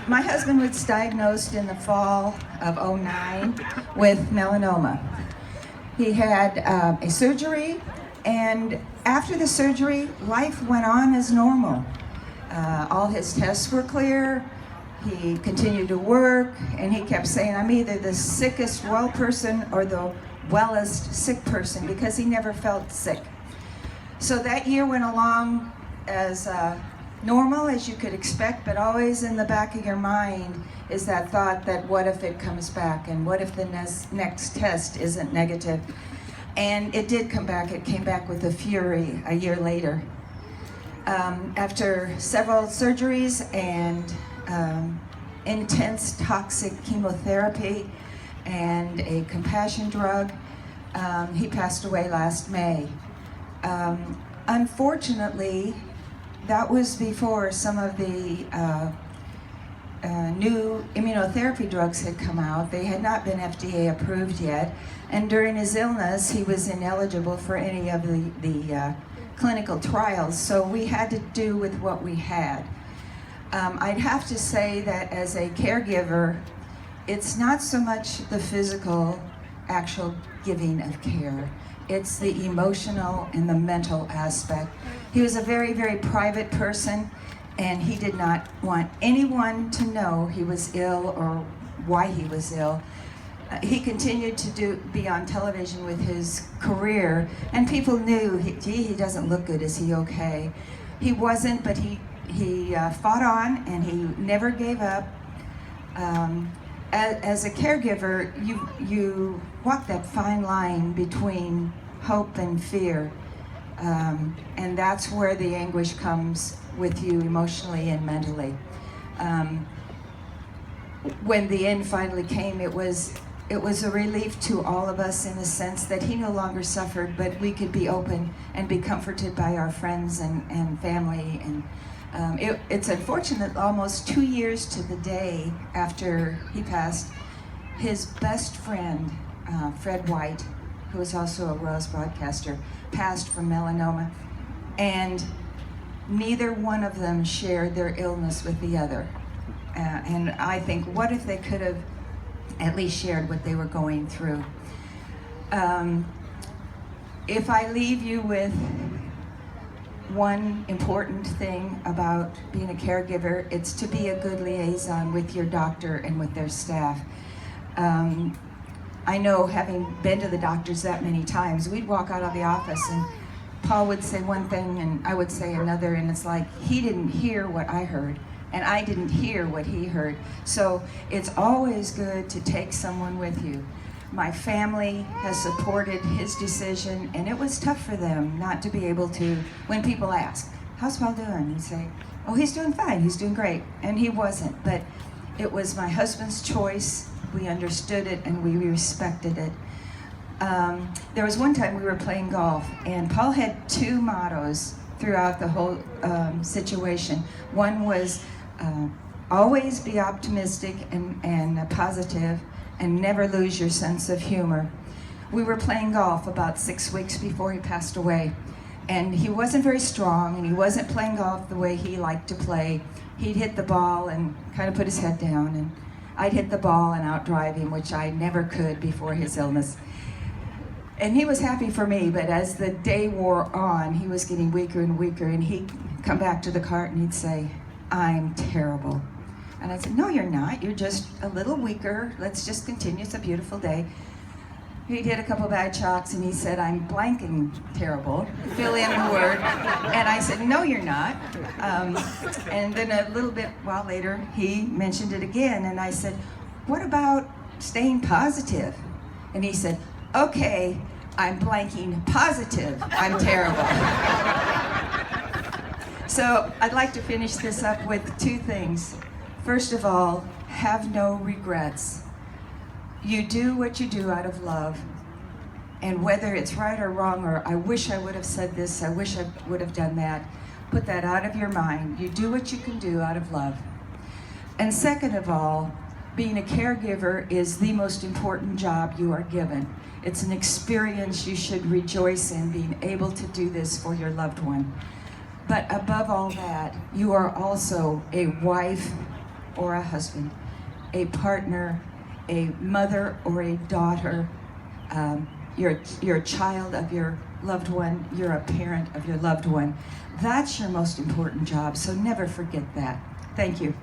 My husband was diagnosed in the fall of '09 with melanoma. He had a surgery, and after the surgery, life went on as normal. All his tests were clear. He continued to work, and he kept saying, I'm either the sickest well person or the wellest sick person, because he never felt sick. So that year went along as normal as you could expect, but always in the back of your mind is that thought that what if it comes back, and what if the next test isn't negative? And it did come back. It came back with a fury a year later. After several surgeries and intense toxic chemotherapy and a compassion drug, he passed away last May. Unfortunately, that was before some of the new immunotherapy drugs had come out. They had not been FDA approved yet, and during his illness he was ineligible for any of the clinical trials, so we had to do with what we had. I'd have to say that as a caregiver, it's not so much the physical, actual giving of care. It's the emotional and the mental aspect. He was a very, very private person, and he did not want anyone to know he was ill or why he was ill. He continued to be on television with his career, and people knew, gee, he doesn't look good, is he okay? He wasn't, but he fought on, and he never gave up. As a caregiver, you walk that fine line between hope and fear, and that's where the anguish comes with you emotionally and mentally. When the end finally came, it was a relief to all of us in the sense that he no longer suffered, but we could be open and be comforted by our friends and family. And it's unfortunate, almost 2 years to the day after he passed, his best friend, Fred White, who was also a Royals broadcaster, passed from melanoma. And neither one of them shared their illness with the other. And I think, what if they could have at least shared what they were going through? If I leave you with one important thing about being a caregiver, it's to be a good liaison with your doctor and with their staff. I know, having been to the doctors that many times, we'd walk out of the office and Paul would say one thing and I would say another, and it's like he didn't hear what I heard and I didn't hear what he heard. So it's always good to take someone with you. My family has supported his decision, and it was tough for them not to be able to, when people ask, how's Paul doing? He'd say, oh, he's doing fine, he's doing great. And he wasn't, but it was my husband's choice. We understood it and we respected it. There was one time we were playing golf, and Paul had two mottos throughout the whole situation. One was always be optimistic and positive, and never lose your sense of humor. We were playing golf about 6 weeks before he passed away, and he wasn't very strong, and he wasn't playing golf the way he liked to play. He'd hit the ball and kind of put his head down, and I'd hit the ball and outdrive him, which I never could before his illness. And he was happy for me, but as the day wore on, he was getting weaker and weaker, and he'd come back to the cart and he'd say, I'm terrible. And I said, no, you're not. You're just a little weaker. Let's just continue. It's a beautiful day. He did a couple bad chalks, and he said, I'm blanking terrible. Fill in the word. And I said, no, you're not. And then a little bit while later, he mentioned it again. And I said, what about staying positive? And he said, okay, I'm blanking positive. I'm terrible. So I'd like to finish this up with two things. First of all, have no regrets. You do what you do out of love. And whether it's right or wrong, or I wish I would have said this, I wish I would have done that, put that out of your mind. You do what you can do out of love. And second of all, being a caregiver is the most important job you are given. It's an experience you should rejoice in, being able to do this for your loved one. But above all that, you are also a wife or a husband, a partner, a mother or a daughter, you're a child of your loved one, you're a parent of your loved one. That's your most important job, so never forget that. Thank you.